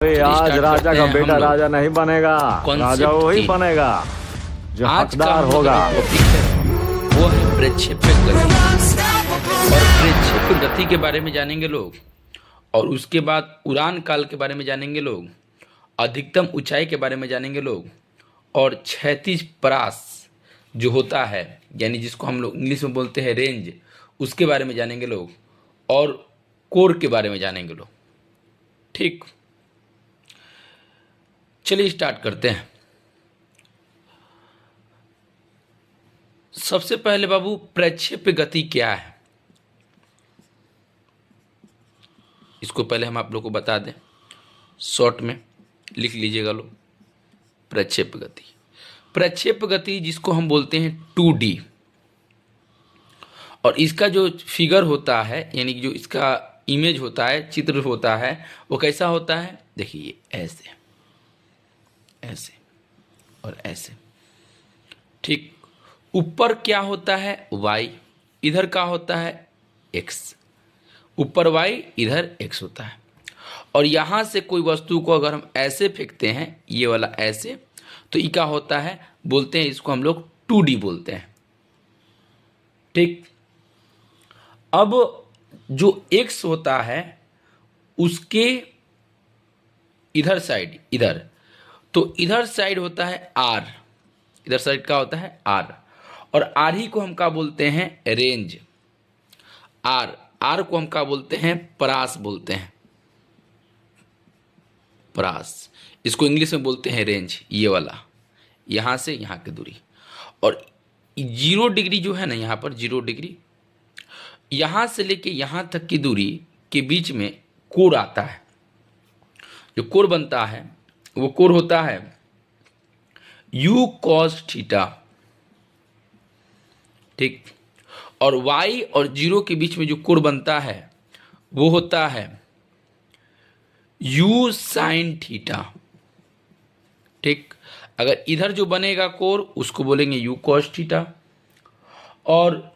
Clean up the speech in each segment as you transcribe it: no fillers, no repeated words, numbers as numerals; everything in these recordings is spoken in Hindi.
अरे चलिए आज स्टार्ट राजा करते का हैं बेटा हम लोग। राजा नहीं बनेगा, राजा कॉन्सेप्ट वही 3 बनेगा जो आज का हकदार हम लोग होगा। का जो टॉपिक है वो है प्रक्षेप्य गति। और प्रक्षेप्य गति के बारे में जानेंगे लोग, और उसके बाद उड़ान काल के बारे में जानेंगे लोग, अधिकतम ऊंचाई के बारे में जानेंगे लोग, और क्षैतिज परास जो होता है यानी जिसको हम लोग इंग्लिश में बोलते हैं रेंज, उसके बारे में जानेंगे लोग, और कोर के बारे में जानेंगे लोग। ठीक, चलिए स्टार्ट करते हैं। सबसे पहले बाबू प्रक्षेप्य गति क्या है, इसको पहले हम आप लोग को बता दें, शॉर्ट में लिख लीजिएगा लोग। प्रक्षेप्य गति, प्रक्षेप्य गति जिसको हम बोलते हैं 2D, और इसका जो फिगर होता है यानी कि जो इसका इमेज होता है, चित्र होता है, वो कैसा होता है, देखिए ऐसे ऐसे और ऐसे। ठीक, ऊपर क्या होता है y, इधर का होता है x, ऊपर y इधर x होता है। और यहां से कोई वस्तु को अगर हम ऐसे फेंकते हैं, ये वाला ऐसे, तो ये क्या होता है, बोलते हैं इसको हम लोग 2D बोलते हैं। ठीक, अब जो x होता है उसके इधर साइड, इधर, तो इधर साइड होता है r, इधर साइड का होता है r, और r ही को हम क्या बोलते हैं, रेंज। r को हम क्या बोलते हैं, परास बोलते हैं, परास। इसको इंग्लिश में बोलते हैं रेंज, ये वाला, यहाँ से यहाँ की दूरी। और 0 डिग्री जो है ना, यहाँ पर 0 डिग्री, यहाँ से लेके यहाँ तक की दूरी के बीच में कोर आता है। जो कोर बनता है वो कोर होता है u cos थीटा। ठीक, और y और 0 के बीच में जो कोण बनता है वो होता है u sin थीटा। ठीक, अगर इधर जो बनेगा कोण उसको बोलेंगे u cos थीटा, और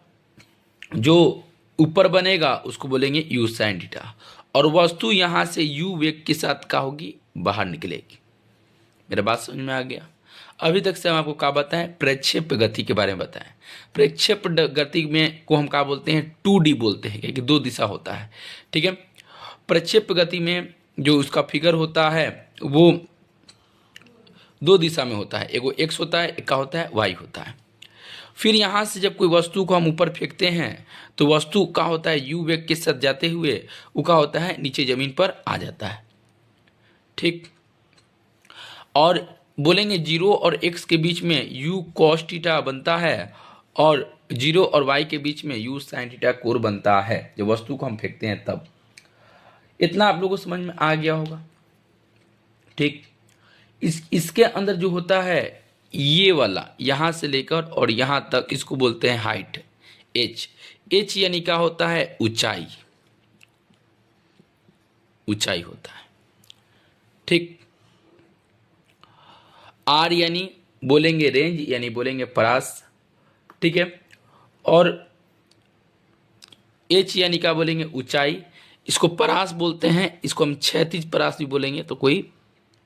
जो ऊपर बनेगा उसको बोलेंगे u sin थीटा। और वस्तु यहां से u वेग के साथ क्या होगी, बाहर निकलेगी। मेरा बात समझ में आ गया। अभी तक से हम आपको क्या बताएं, प्रक्षेप्य गति के बारे में बताएं। प्रक्षेप्य गति में को हम क्या बोलते हैं, 2D बोलते हैं, क्योंकि 2 दिशा होता है। ठीक है, प्रक्षेप्य गति में जो उसका फिगर होता है वो 2 दिशा में होता है, एगो x होता है, एक का होता है y होता है। फिर यहाँ से जब कोई वस्तु को हम ऊपर फेंकते हैं तो वस्तु का होता है u वेग के साथ जाते हुए वो का होता है नीचे जमीन पर आ जाता है। ठीक, और बोलेंगे 0 और x के बीच में u cos थीटा बनता है, और 0 और y के बीच में u sin थीटा कोण बनता है जब वस्तु को हम फेंकते हैं तब। इतना आप लोगों को समझ में आ गया होगा। ठीक, इसके अंदर जो होता है ये वाला, यहाँ से लेकर और यहाँ तक, इसको बोलते हैं हाइट, h यानी क्या होता है, ऊंचाई, ऊंचाई होता है। ठीक, r यानी बोलेंगे रेंज, यानी बोलेंगे परास। ठीक है, और h यानी क्या बोलेंगे, ऊंचाई, इसको परास बोलते हैं, इसको हम क्षैतिज परास भी बोलेंगे तो कोई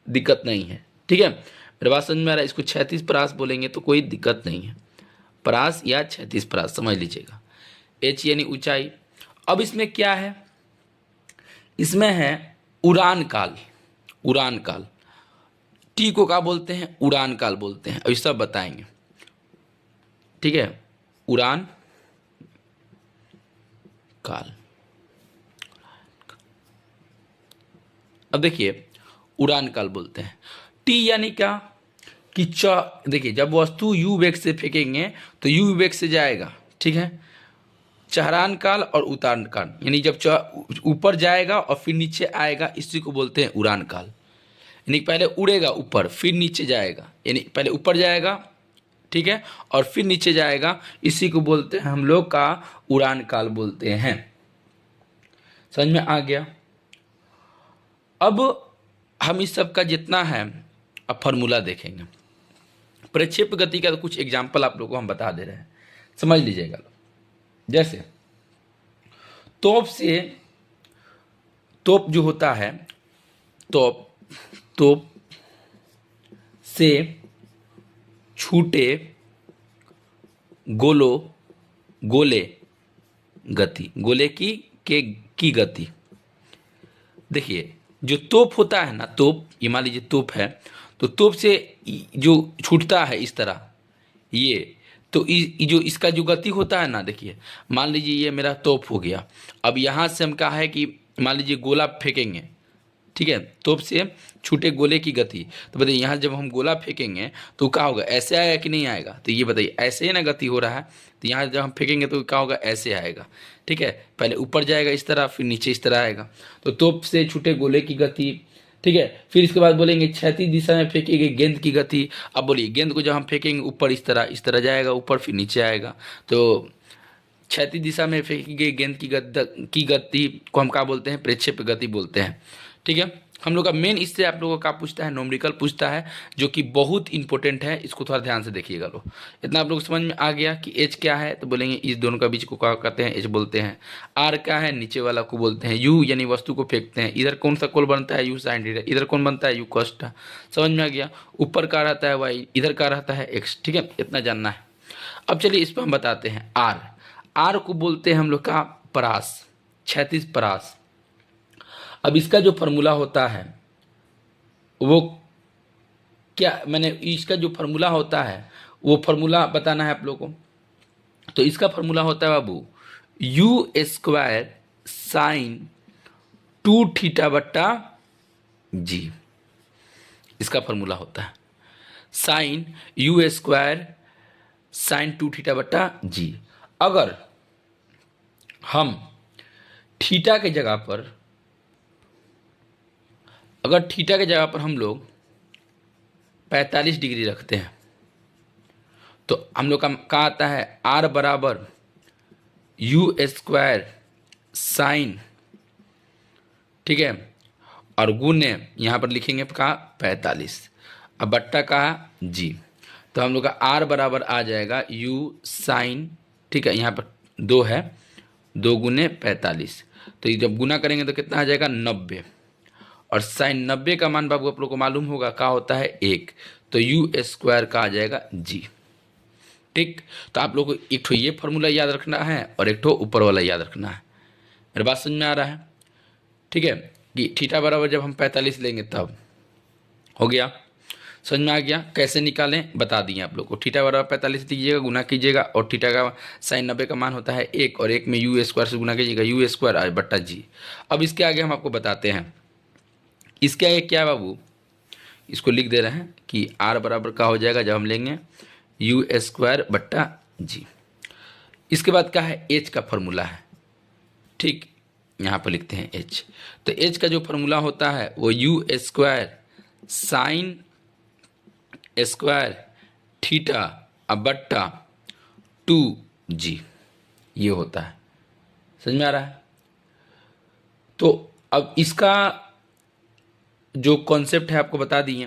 दिक्कत नहीं है। ठीक है, मेरे बात समझ में आ रहा है, इसको क्षैतिज परास बोलेंगे तो कोई दिक्कत नहीं है, परास या क्षैतिज परास समझ लीजिएगा। h यानी ऊंचाई। अब इसमें क्या है, इसमें है उड़ान काल। उड़ान काल, टी को क्या बोलते हैं, उड़ान काल बोलते हैं। अभी सब बताएंगे। ठीक है, उड़ान काल। अब देखिए उड़ान काल बोलते हैं, टी यानी क्या कि देखिए जब वस्तु u वेग से फेंकेंगे तो u वेग से जाएगा। ठीक है, चढ़ान काल और उतार काल, यानी जब ऊपर जाएगा और फिर नीचे आएगा, इसी को बोलते हैं उड़ान काल। यानी पहले उड़ेगा ऊपर फिर नीचे जाएगा, यानी पहले ऊपर जाएगा, ठीक है, और फिर नीचे जाएगा, इसी को बोलते हैं हम लोग का उड़ान काल बोलते हैं। समझ में आ गया। अब हम इस सब का जितना है अब फॉर्मूला देखेंगे। प्रक्षेप्य गति का तो कुछ एग्जाम्पल आप लोगों को हम बता दे रहे हैं, समझ लीजिएगा। जैसे तोप से, तोप जो होता है, तोप तोप से छूटे गोले गति, गोले की गति। देखिए जो तोप होता है ना, तोप, ये मान लीजिए तोप है, तो तोप से जो छूटता है इस तरह, ये तो जो इसका जो गति होता है ना, देखिए मान लीजिए ये मेरा तोप हो गया। अब यहाँ से हम कहा है कि मान लीजिए गोला फेंकेंगे, ठीक है, तोप से छूटे गोले की गति। तो बताइए यहाँ जब हम गोला फेंकेंगे तो क्या होगा, ऐसे आएगा कि नहीं आएगा? तो ये बताइए, ऐसे ही ना गति हो रहा है, तो यहाँ जब हम फेंकेंगे तो क्या होगा, ऐसे आएगा, ठीक है। पहले ऊपर जाएगा इस तरह, फिर नीचे इस तरह आएगा। तो तोप से छूटे गोले की गति, ठीक है। फिर इसके बाद बोलेंगे क्षैतिज दिशा में फेंकी गई गेंद की गति। अब बोलिए गेंद को जब हम फेंकेंगे ऊपर इस तरह जाएगा ऊपर, फिर नीचे आएगा। तो क्षैतिज दिशा में फेंकी गई गेंद की गति को हम क्या बोलते हैं, प्रक्षेप गति बोलते हैं, ठीक है। हम लोग का मेन इससे आप लोगों का पूछता है, न्यूमेरिकल पूछता है, जो कि बहुत इंपॉर्टेंट है। इसको थोड़ा ध्यान से देखिएगा। लो इतना आप लोग समझ में आ गया कि एच क्या है, तो बोलेंगे इस दोनों का बीच को क्या कहते हैं, एच बोलते हैं। आर क्या है, नीचे वाला को बोलते हैं। यू यानी वस्तु को फेंकते हैं, इधर कौन सा कोण बनता है, यू साइन थीटा, इधर कौन बनता है, यू कॉस थीटा। समझ में आ गया। ऊपर का रहता है वाई, इधर का रहता है एक्स, ठीक है, इतना जानना है। अब चलिए इस पर हम बताते हैं। आर को बोलते हैं हम लोग का परास, क्षैतिज परास। अब इसका जो फॉर्मूला होता है वो क्या, मैंने इसका जो फॉर्मूला होता है वो फॉर्मूला बताना है आप लोगों को। तो इसका फॉर्मूला होता है बाबू यू स्क्वायर साइन 2 थीटा बट्टा जी। इसका फॉर्मूला होता है sine u square sine 2 theta बट्टा जी। अगर हम थीटा के जगह पर, अगर थीटा के जगह पर हम लोग 45 डिग्री रखते हैं तो हम लोग का आता है आर बराबर यू स्क्वायर साइन, ठीक है, और गुणे यहाँ पर लिखेंगे का 45, अब बट्टा का जी। तो हम लोग का आर बराबर आ जाएगा यू साइन, ठीक है, यहाँ पर 2 है, 2 गुने 45। तो ये जब गुना करेंगे तो कितना आ जाएगा 90, और साइन 90 का मान बाबू आप लोग को मालूम होगा क्या होता है 1, तो यू स्क्वायर का आ जाएगा जी, ठीक। तो आप लोग को एक ठो ये फॉर्मूला याद रखना है और एक ठो ऊपर वाला याद रखना है। मेरी बात समझ में आ रहा है, ठीक है, कि थीटा बराबर जब हम 45 लेंगे तब हो गया। समझ में आ गया। कैसे निकालें बता दिए आप लोग को। थीटा बराबर 45 लीजिएगा, गुना कीजिएगा, और थीटा का साइन 90 का मान होता है 1, और 1 में यू स्क्वायर से गुना कीजिएगा, यू स्क्वायर बट्टा जी। अब इसके आगे हम आपको बताते हैं। इसके आगे क्या है बाबू, इसको लिख दे रहे हैं कि आर बराबर का हो जाएगा जब हम लेंगे यू स्क्वायर बट्टा जी। इसके बाद क्या है, एच का फॉर्मूला है, ठीक, यहाँ पर लिखते हैं एच। तो एच का जो फॉर्मूला होता है वो you square sine square theta बट्टा 2g ये होता है। समझ में आ रहा है। तो अब इसका जो कॉन्सेप्ट है आपको बता दिए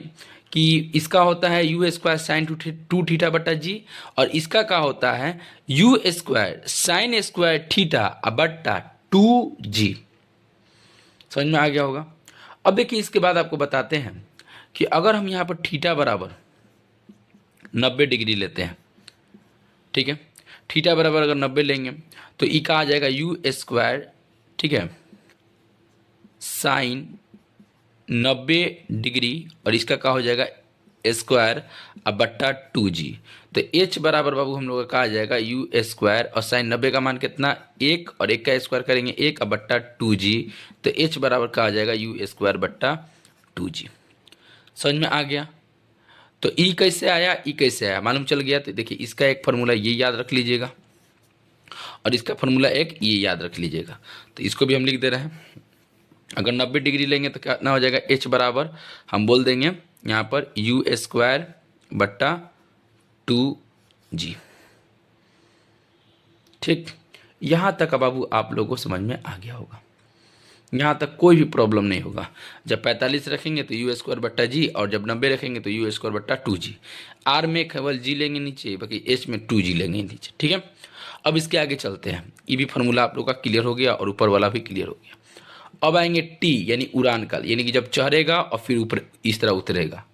कि इसका होता है यू स्क्वायर साइन 2 थीटा बट्टा जी, और इसका क्या होता है you square sine square theta बट्टा 2g। समझ में आ गया होगा। अब देखिए इसके बाद आपको बताते हैं कि अगर हम यहाँ पर थीटा बराबर 90 डिग्री लेते हैं, ठीक है, थीटा बराबर अगर 90 लेंगे तो ई का आ जाएगा यू स्क्वायर, ठीक है, साइन 90 डिग्री, और इसका क्या हो जाएगा स्क्वायर बट्टा 2g। तो h बराबर बाबू हम लोग का आ जाएगा यू स्क्वायर, और साइन 90 का मान कितना 1, और 1 का स्क्वायर करेंगे 1 बट्टा 2g। तो h बराबर का आ जाएगा यू स्क्वायर बट्टा 2g। समझ में आ गया। तो ई कैसे आया, ई कैसे आया मालूम चल गया। तो देखिए इसका एक फार्मूला ये याद रख लीजिएगा, और इसका फार्मूला एक ये याद रख लीजिएगा। तो इसको भी हम लिख दे रहे हैं। अगर 90 डिग्री लेंगे तो कितना हो जाएगा, h बराबर हम बोल देंगे यहाँ पर यू स्क्वायर बट्टा 2g, ठीक। यहाँ तक बाबू आप लोगों को समझ में आ गया होगा। यहाँ तक कोई भी प्रॉब्लम नहीं होगा। जब 45 रखेंगे तो यू स्क्वायर बट्टा जी, और जब 90 रखेंगे तो यू स्क्वायर बट्टा 2g। आर में केवल जी लेंगे नीचे, बाकी एच में 2g लेंगे नीचे, ठीक है। अब इसके आगे चलते हैं। ये भी फार्मूला आप लोग का क्लियर हो गया और ऊपर वाला भी क्लियर हो गया। अब आएंगे टी यानी उड़ान काल, यानी कि जब चढ़ेगा और फिर ऊपर इस तरह उतरेगा।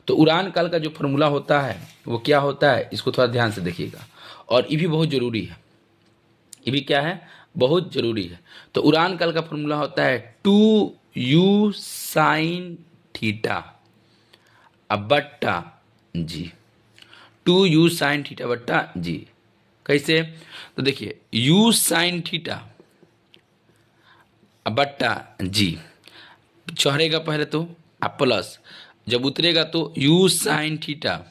तो उड़ान काल का जो फॉर्मूला होता है वो क्या होता है, इसको थोड़ा ध्यान से देखिएगा, और ये भी बहुत ज़रूरी है, ये भी क्या है, बहुत ज़रूरी है। तो उड़ान काल का फॉर्मूला होता है 2u साइन थीटा बट्टा जी, 2u साइन थीटा बट्टा जी। कैसे, तो देखिए u साइन थीटा बट्टा जी, चढ़ेगा पहले तो प्लस, जब उतरेगा तो u साइन थीटा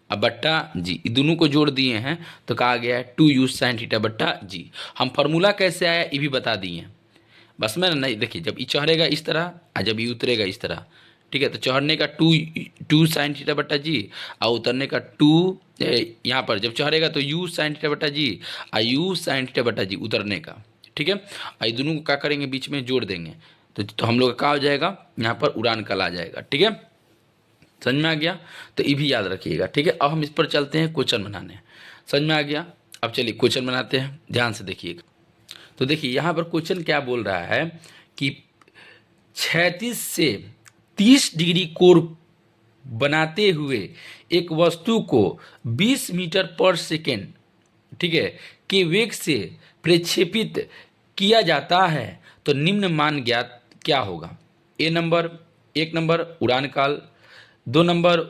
बट्टा जी, दोनों को जोड़ दिए हैं तो कहा गया है 2u साइन थीटा बट्टा जी। हम फार्मूला कैसे आया ये भी बता दिए हैं, बस में नहीं, देखिए जब ये चढ़ेगा इस तरह और जब ये उतरेगा इस तरह, ठीक है। तो चढ़ने का टू साइन थीटा बट्टा जी और उतरने का यहाँ पर जब चढ़ेगा तो u साइन थीटा बट्टा जी और u साइन थीटा बट्टा जी उतरने का, ठीक है। और ये दोनों को क्या करेंगे, बीच में जोड़ देंगे तो हम लोग का क्या हो जाएगा, यहाँ पर उड़ान काल आ जाएगा, ठीक है। समझ में आ गया, तो ये भी याद रखिएगा, ठीक है। अब हम इस पर चलते हैं क्वेश्चन बनाने, समझ में आ गया। अब चलिए क्वेश्चन बनाते हैं, ध्यान से देखिएगा। तो देखिए यहाँ पर क्वेश्चन क्या बोल रहा है कि 36 से 30 डिग्री कोण बनाते हुए एक वस्तु को 20 मीटर पर सेकेंड, ठीक है, के वेग से प्रक्षेपित किया जाता है, तो निम्न मान ज्ञात क्या होगा। एक नंबर उड़ान काल, 2 नंबर,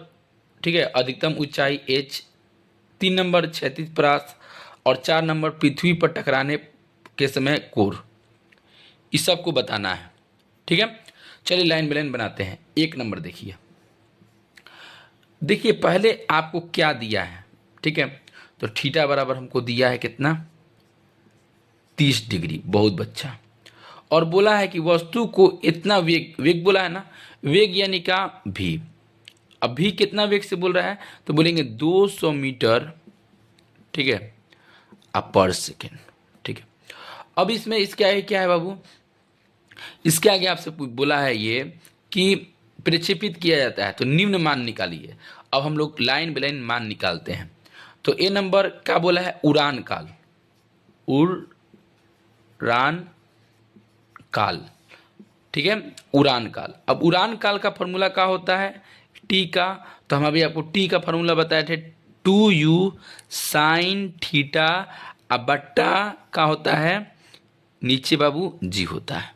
ठीक है, अधिकतम ऊंचाई h, 3 नंबर क्षैतिज परास और 4 नंबर पृथ्वी पर टकराने के समय कोण। इस सब को बताना है, ठीक है। चलिए लाइन बाय लाइन बनाते हैं। 1 नंबर देखिए पहले आपको क्या दिया है, ठीक है। तो थीटा बराबर हमको दिया है कितना, 30 डिग्री, बहुत बच्चा। और बोला है कि वस्तु को इतना वेग बोला है ना, वेग यानी का भी। अब भी कितना वेग से बोल रहा है, तो बोलेंगे 200 मीटर, ठीक है, पर सेकेंड, ठीक है। अब इसमें इसका क्या है बाबू, इसके आगे आपसे बोला है ये कि प्रक्षेपित किया जाता है, तो निम्न मान निकालिए। अब हम लोग लाइन बाय लाइन मान निकालते हैं। तो ए नंबर क्या बोला है, उड़ान काल, उड़ान काल, ठीक है, उड़ान काल। अब उड़ान काल का फॉर्मूला क्या होता है, टी का, तो हम अभी आपको टी का फॉर्मूला बताए थे, 2u साइन थीटा बट्टा का होता है नीचे बाबू जी होता है,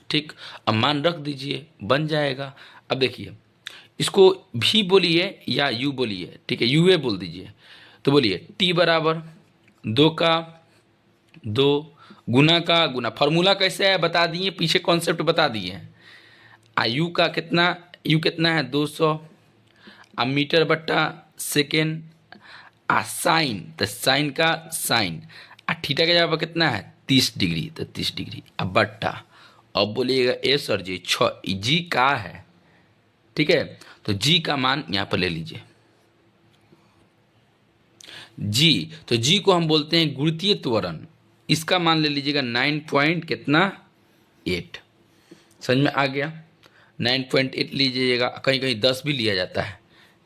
ठीक। अब मान रख दीजिए, बन जाएगा। अब देखिए इसको भी बोलिए या यू बोलिए, ठीक है, यूए बोल दीजिए। तो बोलिए टी बराबर 2 का 2 गुना का गुना, फॉर्मूला कैसे है बता दिए, पीछे कॉन्सेप्ट बता दिए हैं। यू का कितना, यू कितना है 200, मीटर बट्टा सेकेंड, साइन, तो साइन का साइन, थीटा का जगह पर कितना है 30 डिग्री, तो 30 डिग्री। अब बट्टा, अब बोलिएगा ए सर जी जी का है, ठीक है। तो जी का मान यहाँ पर ले लीजिए, जी, तो जी को हम बोलते हैं गुरुत्वीय त्वरण, इसका मान ले लीजिएगा 9 पॉइंट कितना 8, समझ में आ गया। 9.8 लीजिएगा, कहीं कहीं 10 भी लिया जाता है,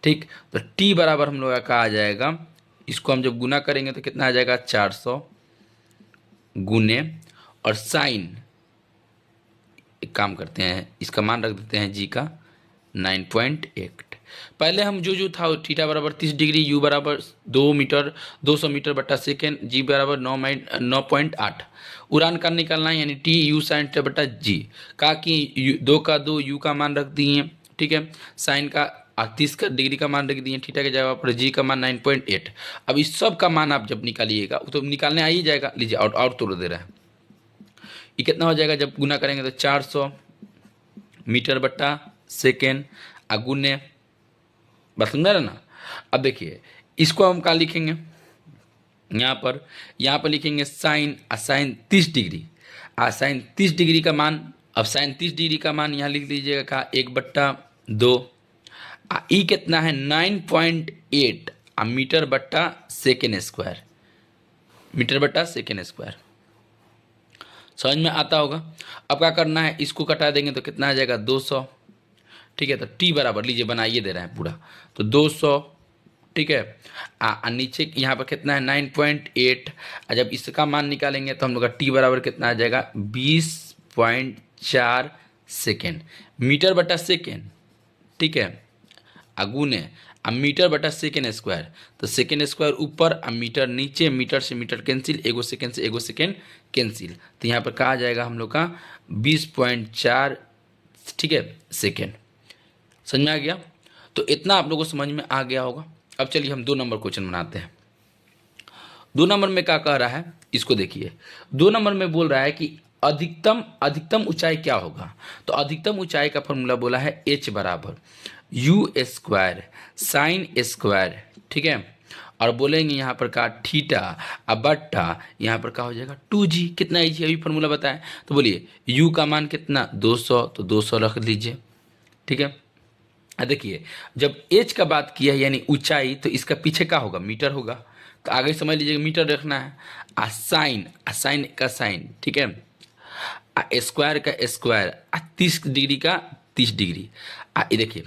ठीक। तो टी बराबर हम लोग का आ जाएगा, इसको हम जब गुना करेंगे तो कितना आ जाएगा 400 गुने, और साइन, एक काम करते हैं इसका मान रख देते हैं जी का 9.8। पहले हम जो था थीटा बराबर 30 डिग्री, यू बराबर 200 मीटर बट्टा सेकेंड, जी बराबर 9.8, उड़ान का निकालना है यानी टी यू साइन थीटा बट्टा जी का, कि 2 का 2 यू का मान रख दिए, ठीक है, साइन का 30 का डिग्री का मान रख दिए, थीटा के जगह पर जी का मान 9.8। अब इस सब का मान आप जब निकालिएगा तो निकालने आ ही जाएगा, लीजिए और तोड़ दे रहा है, ये कितना हो जाएगा जब गुना करेंगे तो 400 मीटर बट्टा सेकेंड गुने, बस समझ रहे ना। अब देखिए इसको हम क्या लिखेंगे, यहाँ पर लिखेंगे sine, sine 30 degree, sine 30 degree का मान, अब साइन 30 डिग्री का मान यहाँ लिख लीजिएगा का 1/2, ई कितना है 9.8 मीटर बट्टा सेकेंड स्क्वायर, मीटर बट्टा सेकेंड स्क्वायर, समझ में आता होगा। अब क्या करना है, इसको कटा देंगे तो कितना आ जाएगा 200, ठीक है। तो टी बराबर लीजिए, बनाइए दे रहे हैं पूरा, तो 200, ठीक है, नीचे यहाँ पर कितना है 9.8, जब इसका मान निकालेंगे तो हम लोग का टी बराबर कितना आ जाएगा 20.4 सेकेंड, मीटर बटा सेकेंड, ठीक है, गुने अब मीटर बटा सेकेंड स्क्वायर, तो सेकेंड स्क्वायर ऊपर अब मीटर नीचे, मीटर से मीटर कैंसिल, एगो सेकेंड से एगो सेकेंड कैंसिल, तो यहाँ पर कहा जाएगा हम लोग का 20.4, ठीक है, सेकेंड। समझ में आ गया? तो इतना आप लोगों को समझ में आ गया होगा। अब चलिए हम 2 नंबर क्वेश्चन बनाते हैं। 2 नंबर में क्या कह रहा है, इसको देखिए। 2 नंबर में बोल रहा है कि अधिकतम ऊंचाई क्या होगा। तो अधिकतम ऊंचाई का फॉर्मूला बोला है h बराबर यू स्क्वायर साइन स्क्वायर, ठीक है, और बोलेंगे यहाँ पर का थीटा अब बट्टा यहाँ पर क्या हो जाएगा 2g। कितना इजी अभी फॉर्मूला बताएं, तो बोलिए u का मान कितना 200, तो 200 रख लीजिए, ठीक है। देखिए जब h का बात किया है यानी ऊंचाई, तो इसका पीछे क्या होगा, मीटर होगा, तो आगे समझ लीजिएगा मीटर रखना है। साइन का साइन, ठीक है, स्क्वायर का स्क्वायर, 30 डिग्री का 30 डिग्री, ये देखिए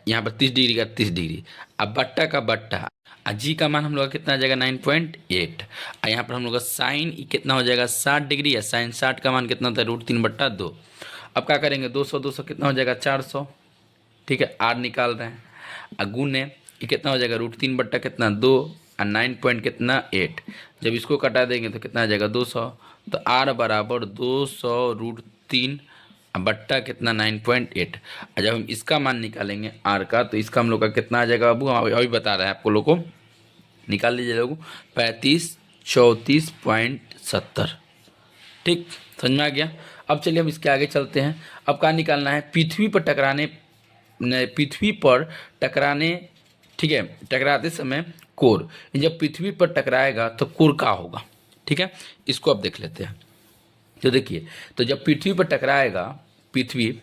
यहाँ पर 30 डिग्री का 30 डिग्री, अब बट्टा का बट्टा, जी का मान हम लोग का कितना आ जाएगा 9.8, यहाँ पर हम लोग का साइन कितना हो जाएगा 60 डिग्री, या साइन 60 का मान कितना होता है √3/2। अब क्या करेंगे 200 कितना हो जाएगा 400, ठीक है, आर निकाल रहे हैं, गुने ये कितना हो जाएगा √3 कितना 2 और 9 कितना 8, जब इसको कटा देंगे तो कितना आ जाएगा 200, तो आर बराबर 200√3 बट्टा कितना 9.8। जब हम इसका मान निकालेंगे आर का, तो इसका हम लोग का कितना आ जाएगा बाबू, अभी बता रहे हैं आपको लोग को, निकाल लीजिए लोग 3534.70, ठीक, समझ में आ गया। अब चलिए हम इसके आगे चलते हैं। अब क्या निकालना है, पृथ्वी पर टकराने, ठीक है, टकराते समय कोर, जब पृथ्वी पर टकराएगा तो कोर क्या होगा, ठीक है, इसको अब देख लेते हैं। तो देखिए, तो जब पृथ्वी पर टकराएगा पृथ्वी,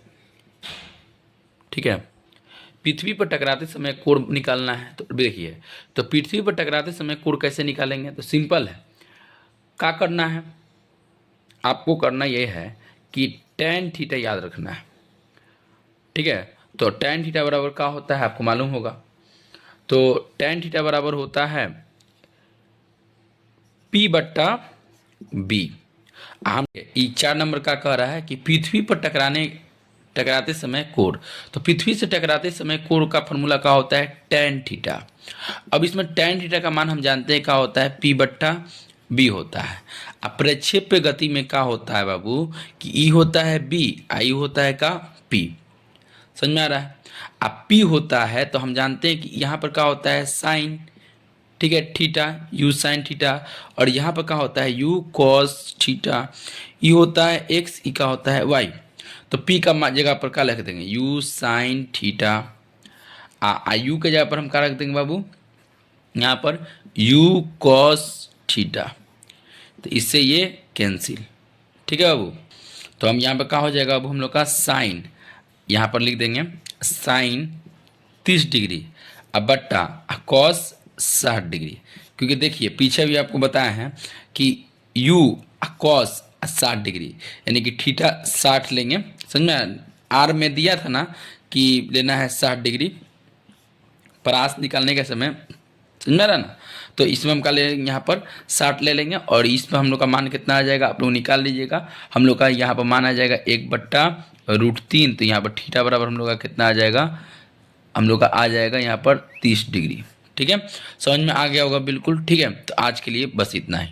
ठीक है, पृथ्वी पर टकराते समय कोण निकालना है, तो देखिए तो पृथ्वी पर टकराते समय कोण कैसे निकालेंगे, तो सिंपल है, क्या करना है आपको, करना यह है कि tan थीटा याद रखना है, ठीक है। तो tan थीटा बराबर क्या होता है आपको मालूम होगा, तो tan थीटा बराबर होता है P/B। हम 4 नंबर का कह रहा है कि पृथ्वी पर टकराते समय कोण, तो पृथ्वी से टकराते समय कोण का फॉर्मूला क्या होता है tan थीटा। अब इसमें tan थीटा का मान हम जानते हैं क्या होता है P/B होता है। अब प्रक्षेप्य गति में क्या होता है बाबू कि E होता है B, I होता है का P, समझ में आ रहा है। अब P होता है तो हम जानते हैं कि यहाँ पर क्या होता है साइन, ठीक है, थीटा U साइन थीटा, और यहाँ पर क्या होता है U कॉस थीटा, E होता है X, E का होता है Y, तो P का जगह पर क्या लिख देंगे U साइन थीटा, U के जगह पर हम क्या रख देंगे बाबू यहाँ पर U कॉस थीटा, तो इससे ये कैंसिल, ठीक है बाबू। तो हम यहाँ पर क्या हो जाएगा अब हम लोग का साइन, यहाँ पर लिख देंगे साइन 30 डिग्री अब बट्टा कॉस 60 डिग्री, क्योंकि देखिए पीछे भी आपको बताया है कि U कॉस 60 डिग्री यानी कि थीटा 60 लेंगे, समझ में, आर में दिया था ना कि लेना है 60 डिग्री परास निकालने के समय, समझ में रहा ना, तो इसमें हम क्या ले लेंगे यहाँ पर 60 ले लेंगे, और इसमें हम लोग का मान कितना आ जाएगा आप लोग निकाल लीजिएगा। हम लोग का यहाँ पर मान आ जाएगा 1/√3, तो यहाँ पर थीटा बराबर हम लोग का कितना आ जाएगा, हम लोग का आ जाएगा यहाँ पर 30 डिग्री, ठीक है, समझ में आ गया होगा बिल्कुल, ठीक है। तो आज के लिए बस इतना ही।